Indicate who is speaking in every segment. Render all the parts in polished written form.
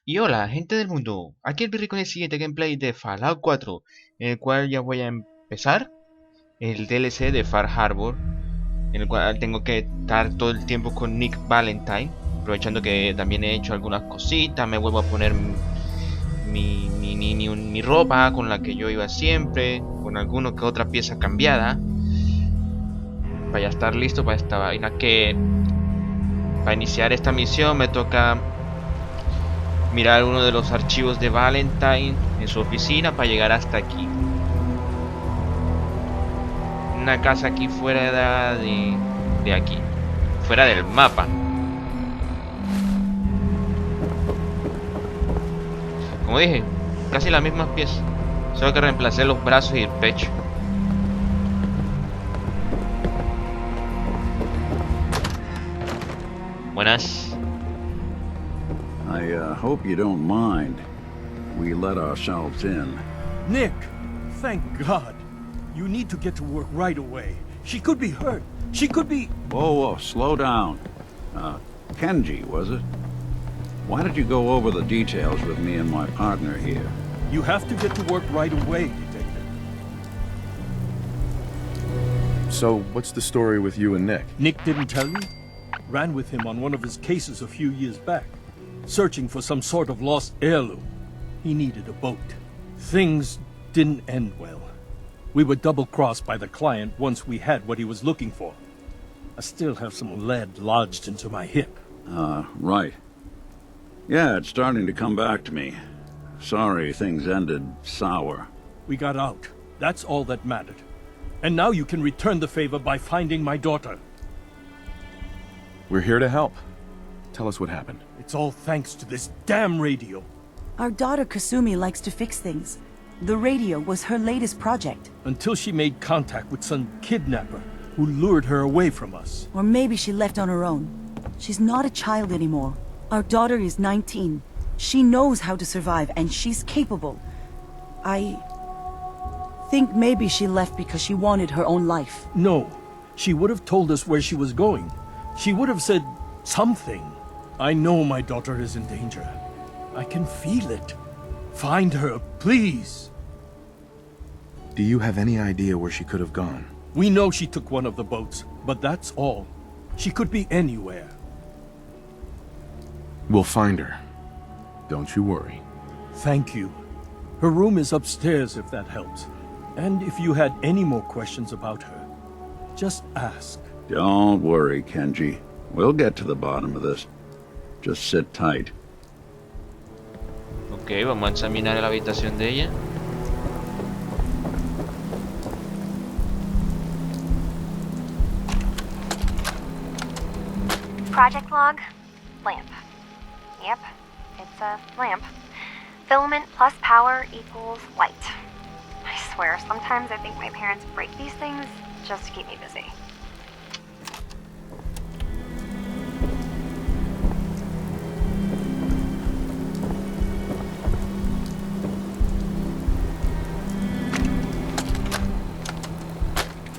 Speaker 1: Y hola, gente del mundo, aquí el Birri con el siguiente gameplay de Fallout 4, en el cual ya voy a empezar el DLC de Far Harbor, en el cual tengo que estar todo el tiempo con Nick Valentine, aprovechando que también he hecho algunas cositas, me vuelvo a poner mi ropa con la que yo iba siempre, con alguna que otra pieza cambiada, para ya estar listo para esta vaina que, para iniciar esta misión me toca mirar uno de los archivos de Valentine en su oficina para llegar hasta aquí. Una casa aquí fuera de aquí, fuera del mapa. Como dije, casi las mismas piezas, solo que reemplacé los brazos y el pecho. Buenas.
Speaker 2: I hope you don't mind. We let ourselves in.
Speaker 3: Nick, thank God. You need to get to work right away. She could be hurt. She could be...
Speaker 2: Whoa, slow down. Kenji, was it? Why did you go over the details with me and my partner here?
Speaker 3: You have to get to work right away, Detective.
Speaker 4: So, what's the story with you and Nick?
Speaker 3: Nick didn't tell you? Ran with him on one of his cases a few years back, searching for some sort of lost heirloom. He needed a boat. Things didn't end well. We were double-crossed by the client once we had what he was looking for. I still have some lead lodged into my hip.
Speaker 2: Right. Yeah, it's starting to come back to me. Sorry things ended sour.
Speaker 3: We got out. That's all that mattered. And now you can return the favor by finding my daughter.
Speaker 4: We're here to help. Tell us what happened.
Speaker 3: It's all thanks to this damn radio.
Speaker 5: Our daughter Kasumi likes to fix things. The radio was her latest project.
Speaker 3: Until she made contact with some kidnapper who lured her away from us.
Speaker 5: Or maybe she left on her own. She's not a child anymore. Our daughter is 19. She knows how to survive, and she's capable. I think maybe she left because she wanted her own life.
Speaker 3: No, she would have told us where she was going. She would have said something. I know my daughter is in danger. I can feel it. Find her, please.
Speaker 4: Do you have any idea where she could have gone?
Speaker 3: We know she took one of the boats, but that's all. She could be anywhere.
Speaker 4: We'll find her. Don't you worry.
Speaker 3: Thank you. Her room is upstairs if that helps. And if you had any more questions about her, just ask.
Speaker 2: Don't worry, Kenji. We'll get to the bottom of this. Just sit tight.
Speaker 1: Ok, vamos a examinar la habitación de ella.
Speaker 6: Project log, lamp. Yep, it's a lamp. Filament plus power equals light. I swear, sometimes I think my parents break these things just to keep me busy.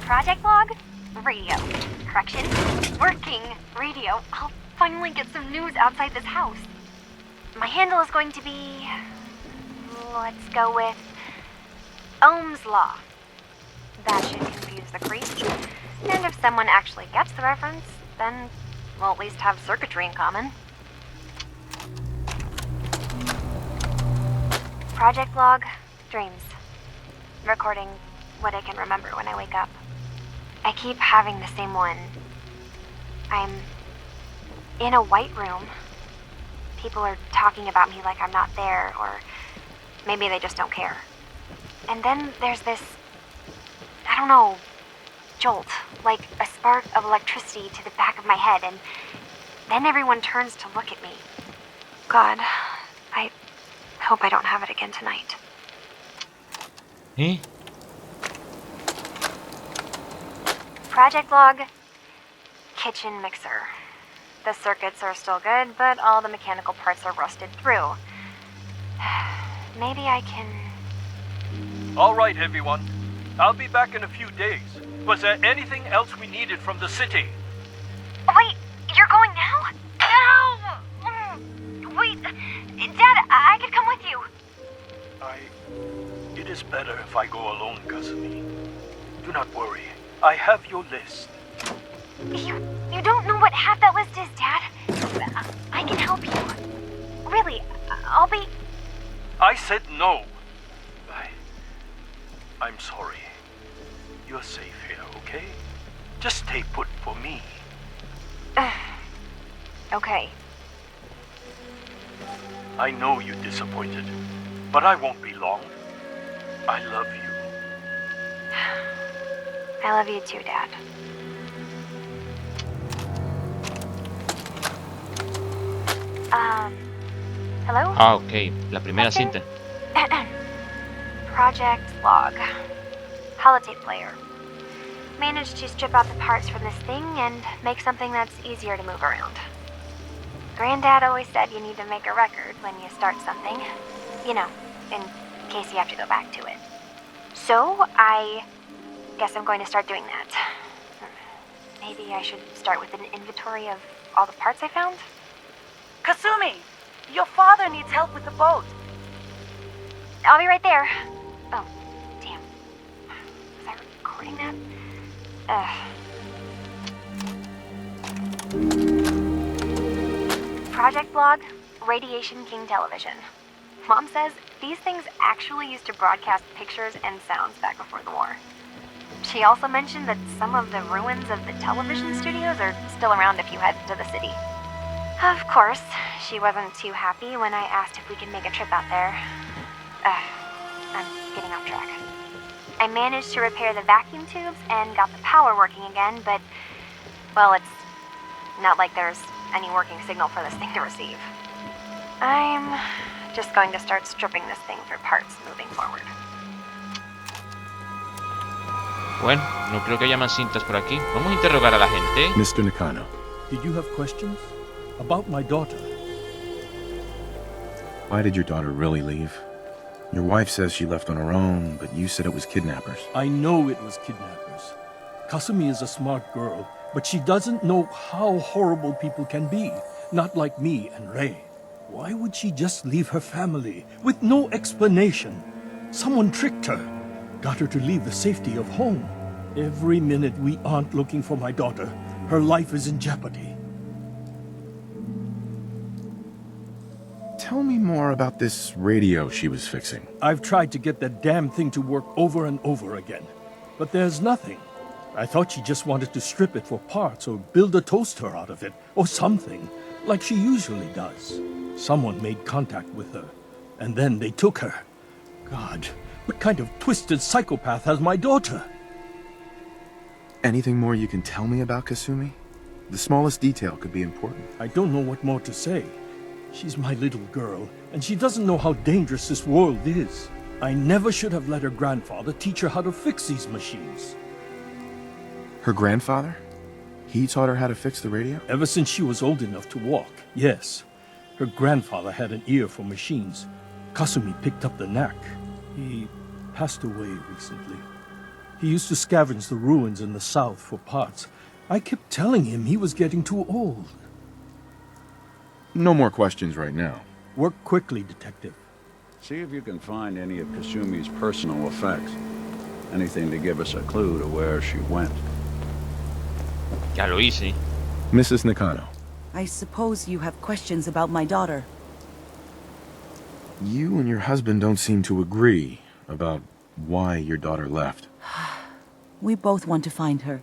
Speaker 6: Project log, radio. Correction, working radio. I'll finally get some news outside this house. My handle is going to be... let's go with... Ohm's Law. That should confuse the creep. And if someone actually gets the reference, then we'll at least have circuitry in common. Project log, dreams. Recording what I can remember when I wake up. I keep having the same one. I'm in a white room. People are talking about me like I'm not there, or maybe they just don't care. And then there's this, I don't know, jolt, like a spark of electricity to the back of my head, and then everyone turns to look at me. God, I hope I don't have it again tonight.
Speaker 1: ¿Eh?
Speaker 6: Project log, kitchen mixer. The circuits are still good, but all the mechanical parts are rusted through. Maybe I can...
Speaker 3: All right, everyone. I'll be back in a few days. Was there anything else we needed from the city?
Speaker 6: Wait, you're going now? No! Wait, Dad, I could come with you.
Speaker 3: It is better if I go alone, Kasumi. Do not worry. I have your list.
Speaker 6: You don't know what half that list is, Dad. I can help you. Really, I'll be...
Speaker 3: I said no. I'm sorry. You're safe here, okay? Just stay put for me.
Speaker 6: Okay.
Speaker 3: I know you're disappointed, but I won't be long. I love you.
Speaker 6: I love you too, Dad. Hello?
Speaker 1: Ah, ok. La primera cinta.
Speaker 6: Project Log. Holotape player. Managed to strip out the parts from this thing and make something that's easier to move around. Granddad always said you need to make a record when you start something. You know, in case you have to go back to it. So, I guess I'm going to start doing that. Maybe I should start with an inventory of all the parts I found?
Speaker 5: Kasumi! Your father needs help with the boat.
Speaker 6: I'll be right there. Oh, damn. Was I recording that? Project Log, Radiation King Television. Mom says these things actually used to broadcast pictures and sounds back before the war. She also mentioned that some of the ruins of the television studios are still around if you head to the city. Of course, she wasn't too happy when I asked if we could make a trip out there. I'm getting off track. I managed to repair the vacuum tubes and got the power working again, but, well, it's not like there's any working signal for this thing to receive. I'm just going to start stripping this thing for parts moving forward.
Speaker 1: Bueno, no creo que haya más cintas por aquí. Vamos a interrogar a la gente.
Speaker 4: Mr. Nakano,
Speaker 3: Did you have questions? About my daughter?
Speaker 4: why did your daughter really leave? Your wife says she left on her own, but you said it was kidnappers.
Speaker 3: I know it was kidnappers. Kasumi is a smart girl, but she doesn't know how horrible people can be. Not like me and Ray. Why would she just leave her family with no explanation? Someone tricked her. Got her to leave the safety of home. Every minute we aren't looking for my daughter, her life is in jeopardy.
Speaker 4: Tell me more about this radio she was fixing.
Speaker 3: I've tried to get that damn thing to work over and over again, but there's nothing. I thought she just wanted to strip it for parts or build a toaster out of it, or something, like she usually does. Someone made contact with her, and then they took her. God, what kind of twisted psychopath has my daughter?
Speaker 4: Anything more you can tell me about Kasumi? The smallest detail could be important.
Speaker 3: I don't know what more to say. She's my little girl, and she doesn't know how dangerous this world is. I never should have let her grandfather teach her how to fix these machines.
Speaker 4: Her grandfather? He taught her how to fix the radio?
Speaker 3: Ever since she was old enough to walk, yes. Her grandfather had an ear for machines. Kasumi picked up the knack. He passed away recently. He used to scavenge the ruins in the south for parts. I kept telling him he was getting too old.
Speaker 4: No more questions right now.
Speaker 3: Work quickly, Detective.
Speaker 2: See if you can find any of Kasumi's personal effects. Anything to give us a clue to where she went.
Speaker 1: Ya lo hice.
Speaker 4: Mrs. Nakano,
Speaker 5: I suppose you have questions about my daughter.
Speaker 4: you and your husband don't seem to agree about why your daughter left.
Speaker 5: We both want to find her.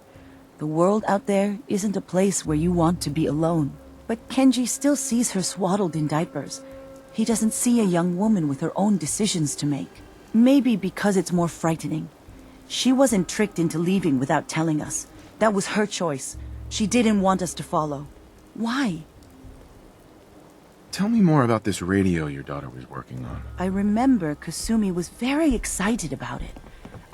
Speaker 5: The world out there isn't a place where you want to be alone. But Kenji still sees her swaddled in diapers. He doesn't see a young woman with her own decisions to make. Maybe because it's more frightening. She wasn't tricked into leaving without telling us. That was her choice. She didn't want us to follow. Why?
Speaker 4: Tell me more about this radio your daughter was working on.
Speaker 5: I remember Kasumi was very excited about it.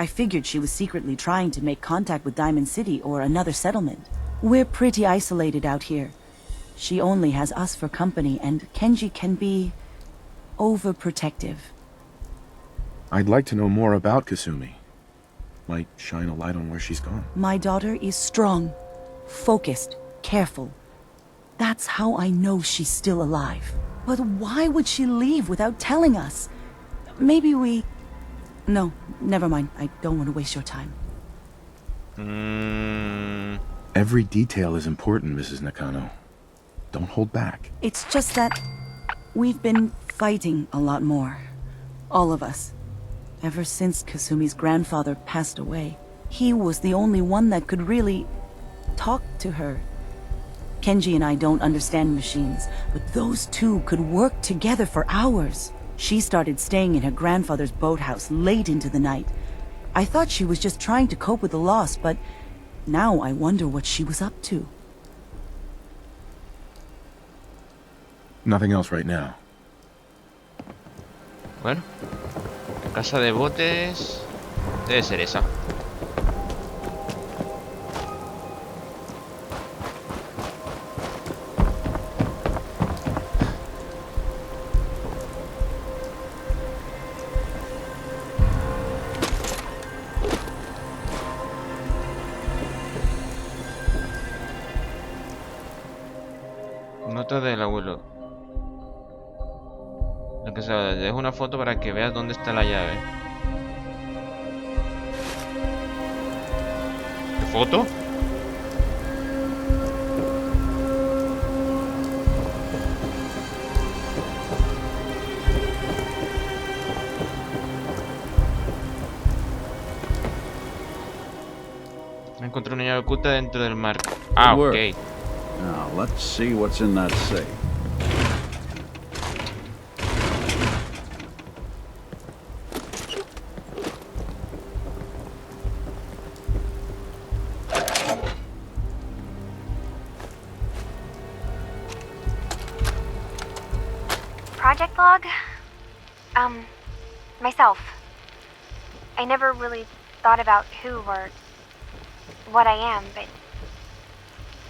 Speaker 5: I figured she was secretly trying to make contact with Diamond City or another settlement. We're pretty isolated out here. She only has us for company, and Kenji can be overprotective.
Speaker 4: I'd like to know more about Kasumi. Might shine a light on where she's gone.
Speaker 5: My daughter is strong, focused, careful. That's how I know she's still alive. But why would she leave without telling us? Maybe we... No, never mind. I don't want to waste your time.
Speaker 4: Every detail is important, Mrs. Nakano. Don't hold back.
Speaker 5: It's just that we've been fighting a lot more. All of us. Ever since Kasumi's grandfather passed away. He was the only one that could really talk to her. Kenji and I don't understand machines, but those two could work together for hours. She started staying in her grandfather's boathouse late into the night. I thought she was just trying to cope with the loss, but now I wonder what she was up to.
Speaker 4: Nothing else right now.
Speaker 1: Bueno, casa de botes debe ser esa. Nota del abuelo. Lo que sea, dejo una foto para que veas dónde está la llave. ¿Qué foto? Encontré una llave oculta dentro del mar. Ah,
Speaker 2: Good work.
Speaker 1: ok.
Speaker 2: Now, let's see what's in that safe.
Speaker 6: Project log? Myself. I never really thought about who or what I am, but...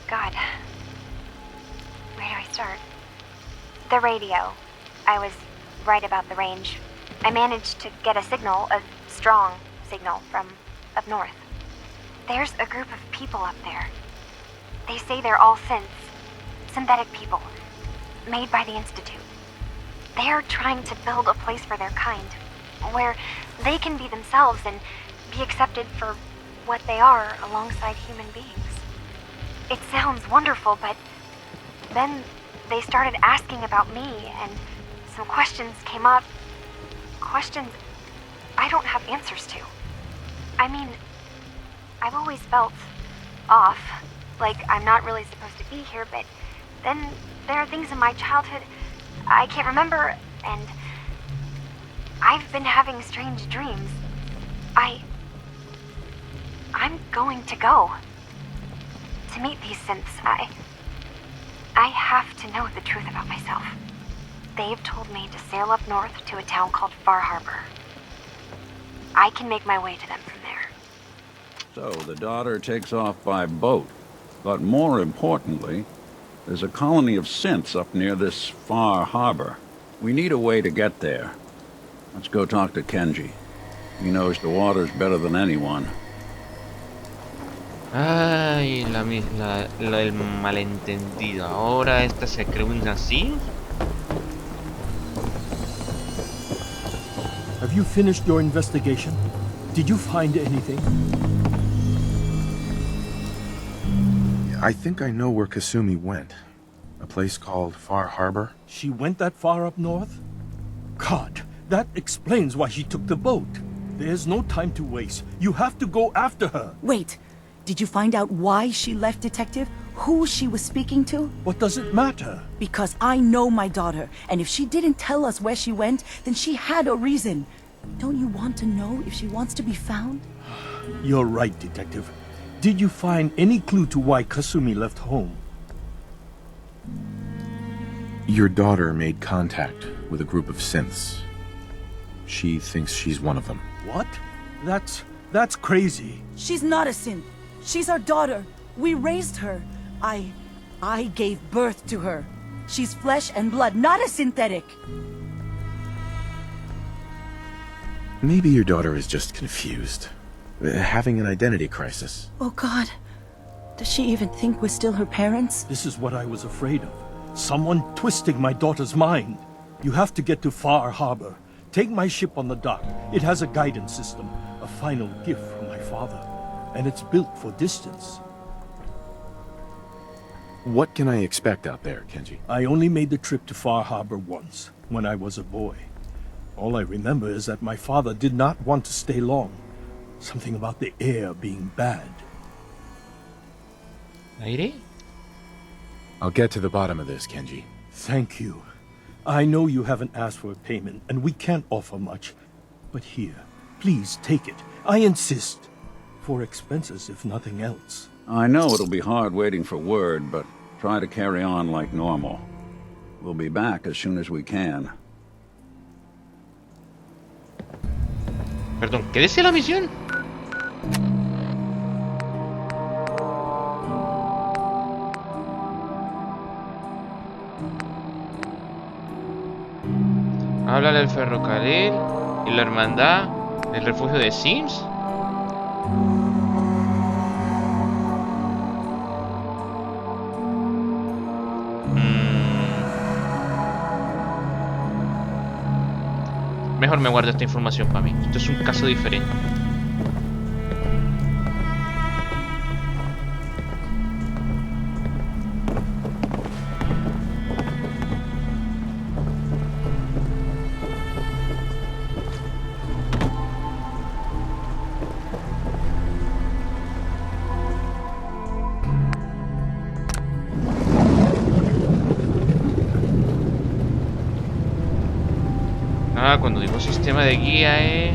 Speaker 6: God. Where do I start? The radio. I was right about the range. I managed to get a signal, a strong signal, from up north. There's a group of people up there. They say they're all synths. Synthetic people. Made by the Institute. They're trying to build a place for their kind, where they can be themselves and be accepted for what they are alongside human beings. It sounds wonderful, but then they started asking about me, and some questions came up. Questions I don't have answers to. I mean, I've always felt off, like I'm not really supposed to be here, but then there are things in my childhood I can't remember, and I've been having strange dreams. I'm going to go. To meet these synths, I have to know the truth about myself. They've told me to sail up north to a town called Far Harbor. I can make my way to them from there.
Speaker 2: So the daughter takes off by boat. But more importantly, there's a colony of synths up near this Far Harbor. We need a way to get there. Let's go talk to Kenji. He knows the waters better than anyone.
Speaker 1: Ay, el malentendido. Ahora esta se creó así.
Speaker 3: Have you finished your investigation? Did you find anything?
Speaker 4: I think I know where Kasumi went. A place called Far Harbor.
Speaker 3: She went that far up north? God, that explains why she took the boat. There's no time to waste. You have to go after her.
Speaker 5: Wait, did you find out why she left, Detective? Who she was speaking to?
Speaker 3: What does it matter?
Speaker 5: Because I know my daughter, and if she didn't tell us where she went, then she had a reason. Don't you want to know if she wants to be found?
Speaker 3: You're right, Detective. Did you find any clue to why Kasumi left home?
Speaker 4: Your daughter made contact with a group of synths. She thinks she's one of them.
Speaker 3: What? That's crazy.
Speaker 5: She's not a synth. She's our daughter. We raised her. I gave birth to her. She's flesh and blood, not a synthetic.
Speaker 4: Maybe your daughter is just confused. Having an identity crisis.
Speaker 5: Oh God. Does she even think we're still her parents?
Speaker 3: This is what I was afraid of. Someone twisting my daughter's mind. You have to get to Far Harbor. Take my ship on the dock. It has a guidance system, a final gift from my father. And it's built for distance.
Speaker 4: What can I expect out there, Kenji?
Speaker 3: I only made the trip to Far Harbor once, when I was a boy. All I remember is that my father did not want to stay long. Something about the air being bad.
Speaker 1: ¿Aire?
Speaker 4: I'll get to the bottom of this, Kenji.
Speaker 3: Thank you. I know you haven't asked for a payment, and we can't offer much. But here, please take it. I insist. For expenses, if nothing else.
Speaker 2: I know it'll be hard waiting for word, but try to carry on like normal. We'll be back as soon as we can.
Speaker 1: Perdón, ¿qué decía la misión? Habla del ferrocarril y la hermandad, el refugio de Sims. Mejor me guardo esta información para mí. Esto es un caso diferente. Cuando digo sistema de guía,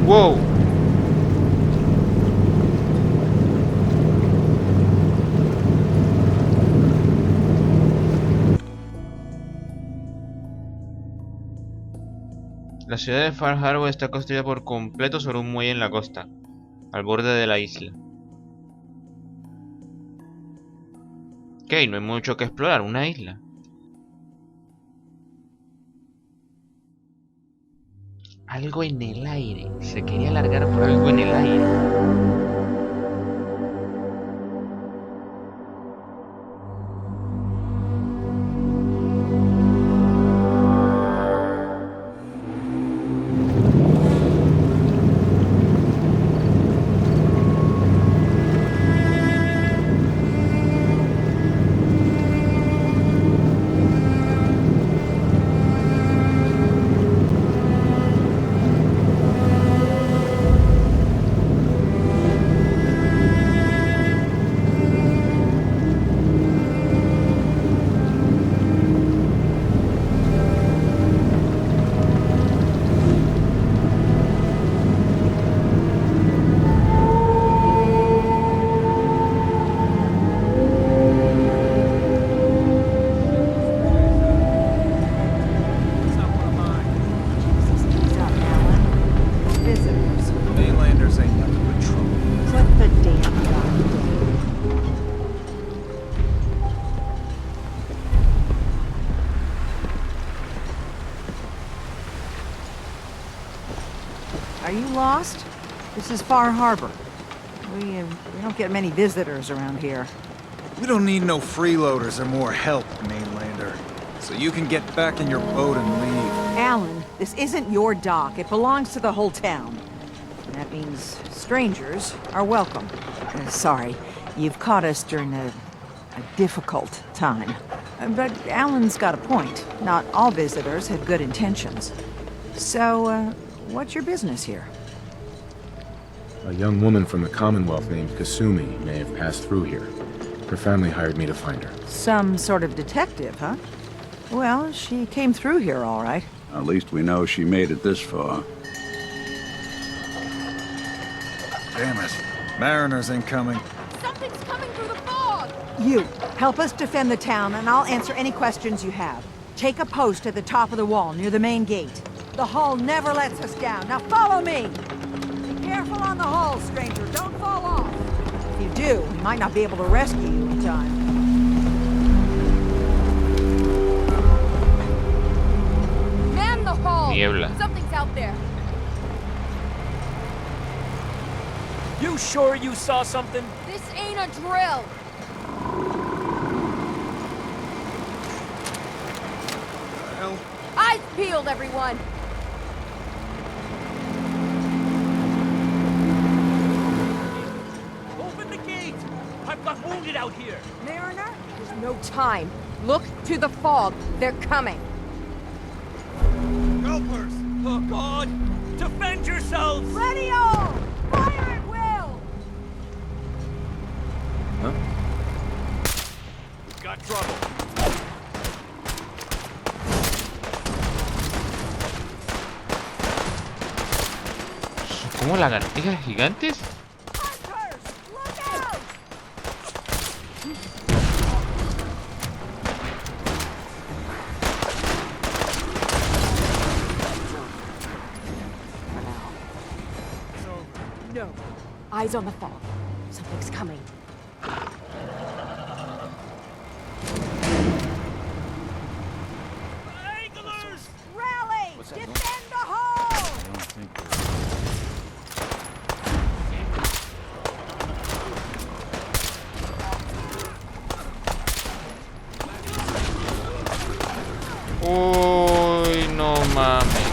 Speaker 1: ¡wow! La ciudad de Far Harbor está construida por completo sobre un muelle en la costa, al borde de la isla. Ok, no hay mucho que explorar, una isla. Algo en el aire, se quería largar por algo en el aire.
Speaker 7: Are you lost? This is Far Harbor. We don't get many visitors around here.
Speaker 8: We don't need no freeloaders or more help, mainlander. So you can get back in your boat and leave.
Speaker 7: Alan, this isn't your dock. It belongs to the whole town. And that means strangers are welcome. Sorry, you've caught us during a difficult time. But Alan's got a point. Not all visitors have good intentions. So, what's your business here?
Speaker 4: A young woman from the Commonwealth named Kasumi may have passed through here. Her family hired me to find her.
Speaker 7: Some sort of detective, huh? Well, she came through here all right.
Speaker 2: At least we know she made it this far.
Speaker 8: Damn it. Mariners incoming.
Speaker 9: Something's coming through the fog!
Speaker 7: You, help us defend the town, and I'll answer any questions you have. Take a post at the top of the wall, near the main gate. The hull never lets us down. Now follow me! Be careful on the hull, stranger. Don't fall off. If you do, we might not be able to rescue you in time.
Speaker 10: sure you saw something?
Speaker 9: This ain't a drill.
Speaker 8: Hell,
Speaker 9: Eyes peeled, everyone.
Speaker 10: Open the gate! I've got wounded out here.
Speaker 9: Mariner, there's no time. Look to the fog. They're coming.
Speaker 8: helpers!
Speaker 10: Oh, God! Defend yourselves!
Speaker 9: Ready all! Fire at will!
Speaker 10: We've got trouble.
Speaker 1: ¿Cómo lagartijas gigantes?
Speaker 9: Hunters! Look out! No. Eyes on the fog. Something's coming.
Speaker 10: Anglers!
Speaker 7: Rally! Defend the hole!
Speaker 1: Uy, no mames.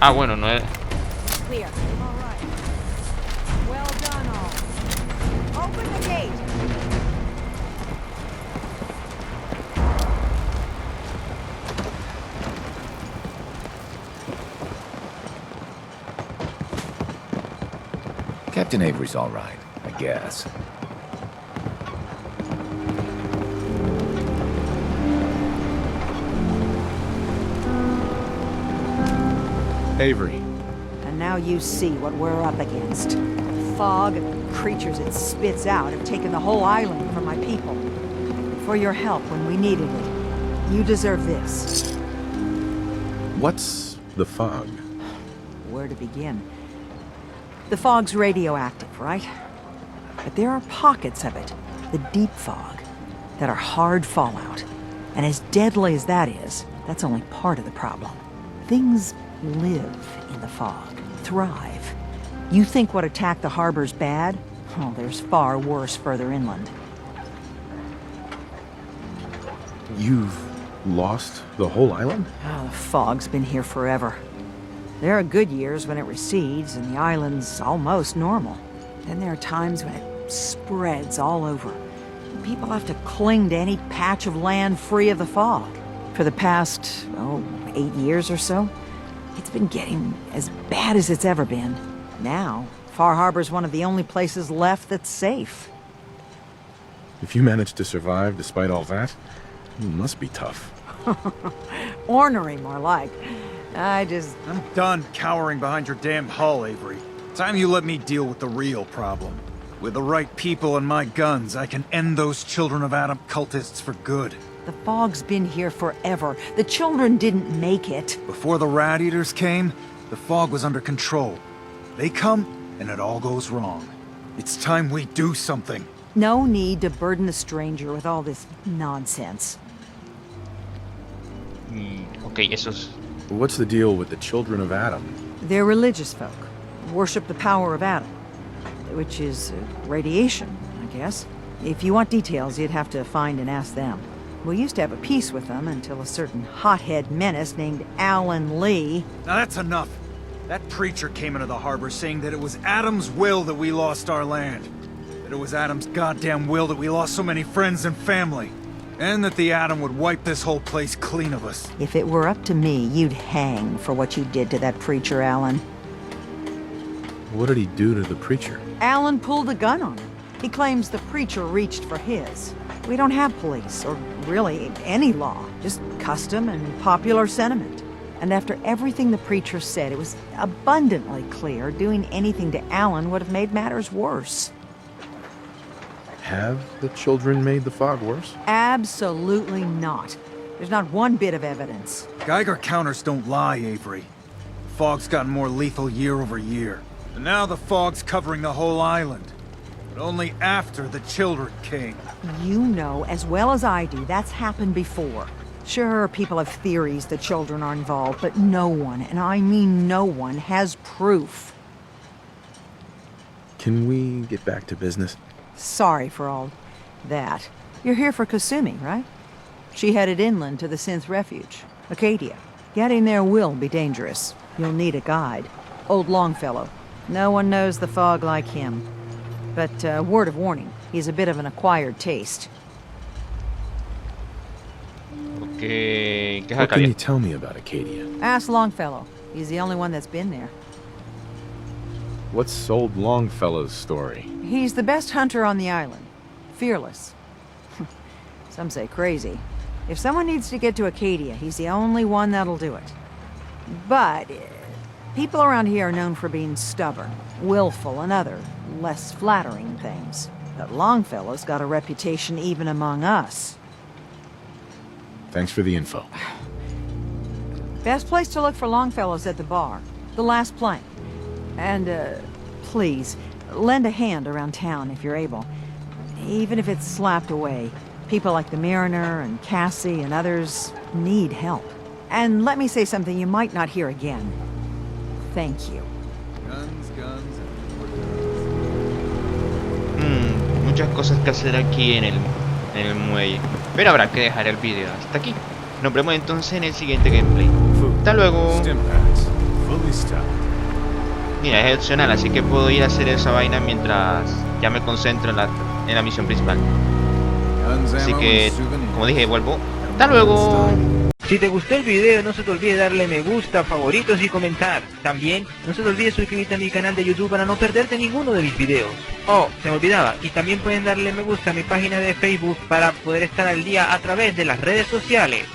Speaker 1: Ah, bueno, no es.
Speaker 7: Clear. All right. Well done, all. Open the gate.
Speaker 11: Captain Avery's all right, I guess.
Speaker 4: Avery.
Speaker 7: And now you see what we're up against. Fog and the creatures it spits out have taken the whole island from my people. For your help when we needed it. You deserve this.
Speaker 4: What's the fog?
Speaker 7: Where to begin? The fog's radioactive, right? But there are pockets of it, the deep fog, that are hard fallout. And as deadly as that is, that's only part of the problem. Things live in the fog, thrive. You think what attacked the harbor's bad? Oh, there's far worse further inland.
Speaker 4: You've lost the whole island?
Speaker 7: Oh, the fog's been here forever. There are good years when it recedes and the island's almost normal. Then there are times when it spreads all over. People have to cling to any patch of land free of the fog. For the past, 8 years or so, it's been getting as bad as it's ever been. Now, Far Harbor's one of the only places left that's safe.
Speaker 4: If you managed to survive despite all that, it must be tough.
Speaker 7: Ornery, more like. I'm
Speaker 8: done cowering behind your damn hull, Avery. Time you let me deal with the real problem. With the right people and my guns, I can end those Children of Adam cultists for good.
Speaker 7: The fog's been here forever. The children didn't make it.
Speaker 8: Before the Rat Eaters came, the fog was under control. They come, and it all goes wrong. It's time we do something.
Speaker 7: No need to burden the stranger with all this nonsense.
Speaker 1: Ok, esos.
Speaker 4: What's the deal with the Children of Adam?
Speaker 7: They're religious folk. Worship the power of Adam. Which is radiation, I guess. If you want details, you'd have to find and ask them. We used to have a peace with them until a certain hothead menace named Alan Lee.
Speaker 8: Now that's enough. That preacher came into the harbor saying that it was Adam's will that we lost our land. That it was Adam's goddamn will that we lost so many friends and family. And that the Atom would wipe this whole place clean of us.
Speaker 7: If it were up to me, you'd hang for what you did to that preacher, Alan.
Speaker 4: What did he do to the preacher?
Speaker 7: Alan pulled a gun on him. He claims the preacher reached for his. We don't have police, or really any law, just custom and popular sentiment. And after everything the preacher said, it was abundantly clear doing anything to Alan would have made matters worse.
Speaker 4: Have the children made the fog worse?
Speaker 7: Absolutely not. There's not one bit of evidence.
Speaker 8: Geiger counters don't lie, Avery. Fog's gotten more lethal year over year. And now the fog's covering the whole island. but only after the children came.
Speaker 7: You know as well as I do that's happened before. Sure, people have theories the children are involved, but no one, and I mean no one, has proof.
Speaker 4: Can we get back to business?
Speaker 7: Sorry for all that. You're here for Kasumi, right? She headed inland to the Synth Refuge, Acadia. Getting there will be dangerous. You'll need a guide. Old Longfellow. No one knows the fog like him. But, word of warning, he's a bit of an acquired taste.
Speaker 1: Okay, ¿qué es
Speaker 4: What can you
Speaker 1: Acadia?
Speaker 4: tell me about Acadia?
Speaker 7: Ask Longfellow. He's the only one that's been there.
Speaker 4: What's old Longfellow's story?
Speaker 7: He's the best hunter on the island. Fearless. Some say crazy. If someone needs to get to Acadia, he's the only one that'll do it. But people around here are known for being stubborn, willful, and other, less flattering things. But Longfellow's got a reputation even among us.
Speaker 4: Thanks for the info.
Speaker 7: Best place to look for Longfellow's at the bar. The last plank. And, please, lend a hand around town if you're able. Even if it's slapped away. People like the Mariner and Cassie and others need help. And let me say something you might not hear again. Thank you.
Speaker 8: Guns, guns,
Speaker 1: Muchas cosas que hacer aquí en el muelle. Pero habrá que dejar el video hasta aquí. Nos vemos entonces en el siguiente gameplay. Hasta luego.
Speaker 4: Stimpaks, fully stocked.
Speaker 1: Mira, es opcional, así que puedo ir a hacer esa vaina mientras ya me concentro en la misión principal. Así que, como dije, vuelvo. Hasta luego.
Speaker 12: Si te gustó el video, no se te olvide darle me gusta, favoritos y comentar. También, no se te olvide suscribirte a mi canal de YouTube para no perderte ninguno de mis videos. Oh, se me olvidaba, y también pueden darle me gusta a mi página de Facebook para poder estar al día a través de las redes sociales.